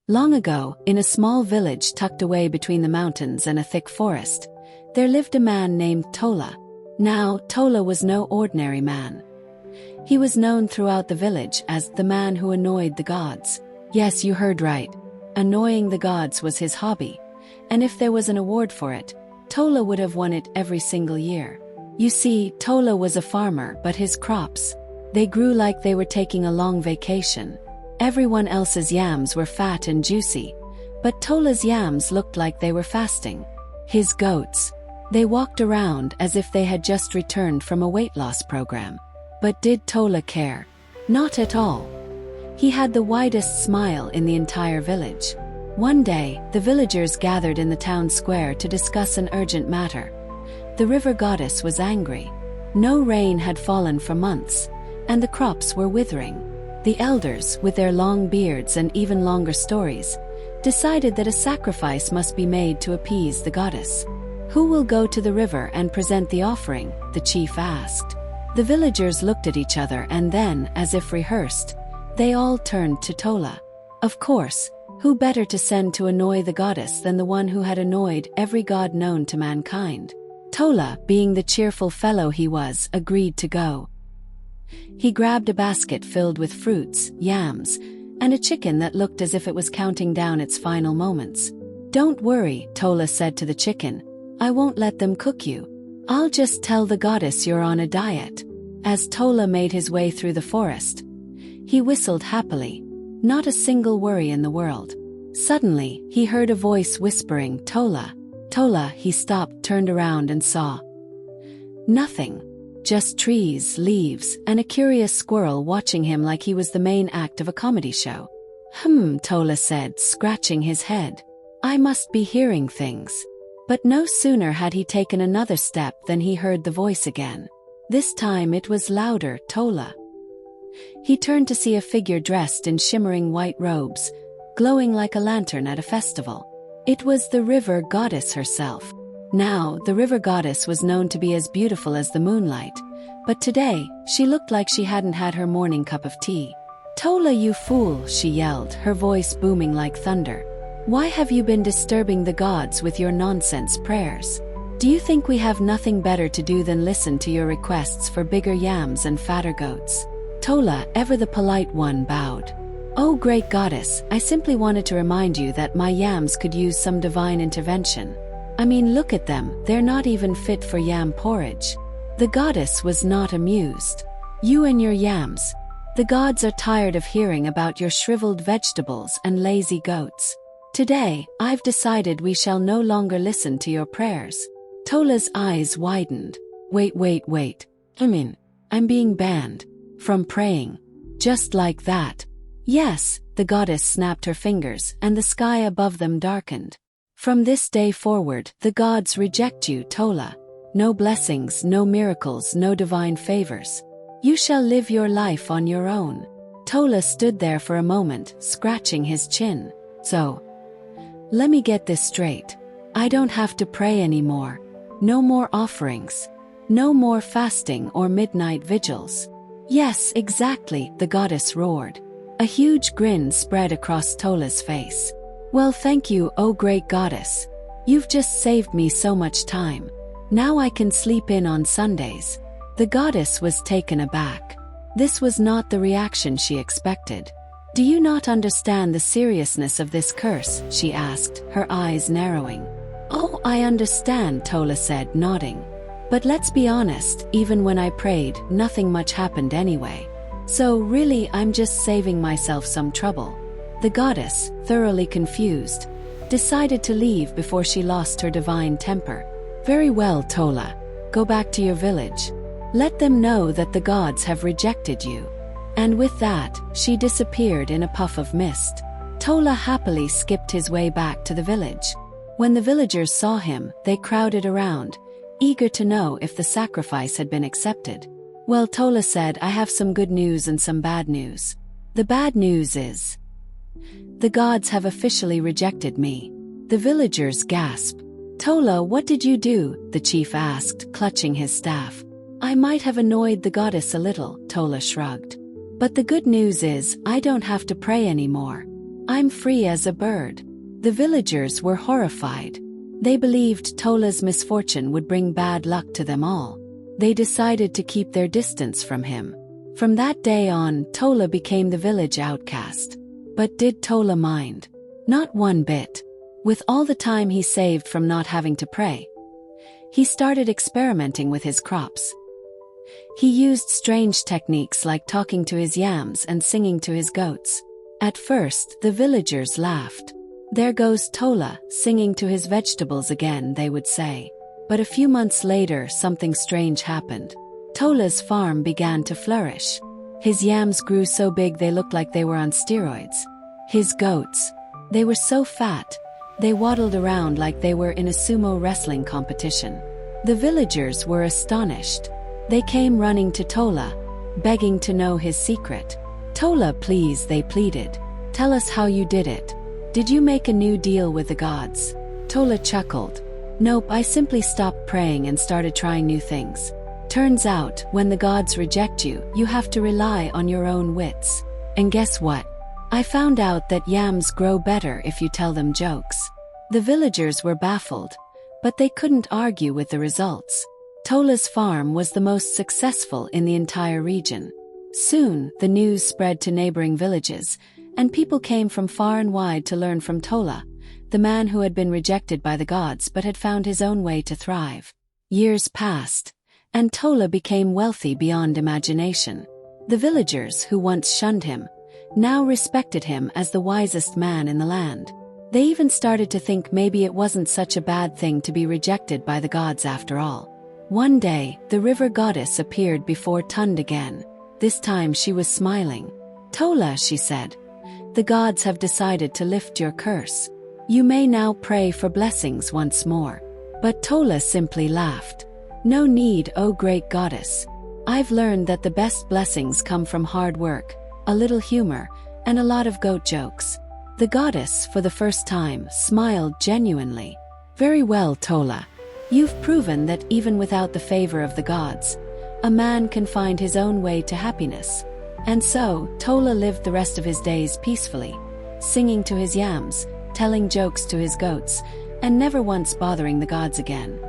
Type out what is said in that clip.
Long ago, in a small village tucked away between the mountains and a thick forest, there lived a man named Tola. Now, Tola was no ordinary man. He was known throughout the village as the man who annoyed the gods. Yes, you heard right. Annoying the gods was his hobby, and if there was an award for it, Tola would have won it every single year. You see, Tola was a farmer, but his crops, they grew like they were taking a long vacation. Everyone else's yams were fat and juicy, but Tola's yams looked like they were fasting. His goats, they walked around as if they had just returned from a weight loss program. But did Tola care? Not at all. He had the widest smile in the entire village. One day, the villagers gathered in the town square to discuss an urgent matter. The river goddess was angry. No rain had fallen for months, and the crops were withering. The elders, with their long beards and even longer stories, decided that a sacrifice must be made to appease the goddess. "Who will go to the river and present the offering?" the chief asked. The villagers looked at each other and then, as if rehearsed, they all turned to Tola. Of course, who better to send to annoy the goddess than the one who had annoyed every god known to mankind? Tola, being the cheerful fellow he was, agreed to go. He grabbed a basket filled with fruits, yams, and a chicken that looked as if it was counting down its final moments. "Don't worry," Tola said to the chicken. "I won't let them cook you. I'll just tell the goddess you're on a diet." As Tola made his way through the forest, he whistled happily. Not a single worry in the world. Suddenly, he heard a voice whispering, "Tola, Tola." He stopped, turned around and saw nothing. Just trees, leaves, and a curious squirrel watching him like he was the main act of a comedy show. Tola said, scratching his head. "I must be hearing things." But no sooner had he taken another step than he heard the voice again. This time it was louder, "Tola." He turned to see a figure dressed in shimmering white robes, glowing like a lantern at a festival. It was the river goddess herself. Now, the river goddess was known to be as beautiful as the moonlight, but today, she looked like she hadn't had her morning cup of tea. "Tola, you fool," she yelled, her voice booming like thunder. "Why have you been disturbing the gods with your nonsense prayers? Do you think we have nothing better to do than listen to your requests for bigger yams and fatter goats?" Tola, ever the polite one, bowed. "Oh, great goddess, I simply wanted to remind you that my yams could use some divine intervention. I mean, look at them, they're not even fit for yam porridge." The goddess was not amused. "You and your yams. The gods are tired of hearing about your shriveled vegetables and lazy goats. Today, I've decided we shall no longer listen to your prayers." Tola's eyes widened. Wait. I'm being banned from praying. Just like that. "Yes," the goddess snapped her fingers, and the sky above them darkened. "From this day forward, the gods reject you, Tola. No blessings, no miracles, no divine favors. You shall live your life on your own." Tola stood there for a moment, scratching his chin. "So, let me get this straight. I don't have to pray anymore. No more offerings. No more fasting or midnight vigils." "Yes, exactly," the goddess roared. A huge grin spread across Tola's face. "Well, thank you, oh great goddess. You've just saved me so much time. Now I can sleep in on Sundays." The goddess was taken aback. This was not the reaction she expected. "Do you not understand the seriousness of this curse?" she asked, her eyes narrowing. "Oh, I understand," Tola said, nodding. "But let's be honest, even when I prayed, nothing much happened anyway. So really, I'm just saving myself some trouble." The goddess, thoroughly confused, decided to leave before she lost her divine temper. "Very well, Tola. Go back to your village. Let them know that the gods have rejected you." And with that, she disappeared in a puff of mist. Tola happily skipped his way back to the village. When the villagers saw him, they crowded around, eager to know if the sacrifice had been accepted. "Well," Tola said, "I have some good news and some bad news. The bad news is, the gods have officially rejected me." The villagers gasped. "Tola, what did you do?" the chief asked, clutching his staff. "I might have annoyed the goddess a little," Tola shrugged. "But the good news is, I don't have to pray anymore." I'm free as a bird." The villagers were horrified. They believed Tola's misfortune would bring bad luck to them all. They decided to keep their distance from him. From that day on, Tola became the village outcast. But did Tola mind? Not one bit. With all the time he saved from not having to pray, he started experimenting with his crops. He used strange techniques like talking to his yams and singing to his goats. At first, the villagers laughed. "There goes Tola, singing to his vegetables again," they would say. But a few months later, something strange happened. Tola's farm began to flourish. His yams grew so big they looked like they were on steroids. His goats, they were so fat, they waddled around like they were in a sumo wrestling competition. The villagers were astonished. They came running to Tola, begging to know his secret. "Tola, please," they pleaded. "Tell us how you did it. Did you make a new deal with the gods?" Tola chuckled. "Nope, I simply stopped praying and started trying new things. Turns out, when the gods reject you, you have to rely on your own wits. And guess what? I found out that yams grow better if you tell them jokes." The villagers were baffled, but they couldn't argue with the results. Tola's farm was the most successful in the entire region. Soon, the news spread to neighboring villages, and people came from far and wide to learn from Tola, the man who had been rejected by the gods but had found his own way to thrive. Years passed, and Tola became wealthy beyond imagination. The villagers, who once shunned him, now respected him as the wisest man in the land. They even started to think maybe it wasn't such a bad thing to be rejected by the gods after all. One day, the river goddess appeared before Tund again. This time she was smiling. "Tola," she said, "the gods have decided to lift your curse. You may now pray for blessings once more." But Tola simply laughed. "No need, O great goddess. I've learned that the best blessings come from hard work, a little humor, and a lot of goat jokes." The goddess, for the first time, smiled genuinely. "Very well, Tola. You've proven that even without the favor of the gods, a man can find his own way to happiness." And so, Tola lived the rest of his days peacefully, singing to his yams, telling jokes to his goats, and never once bothering the gods again.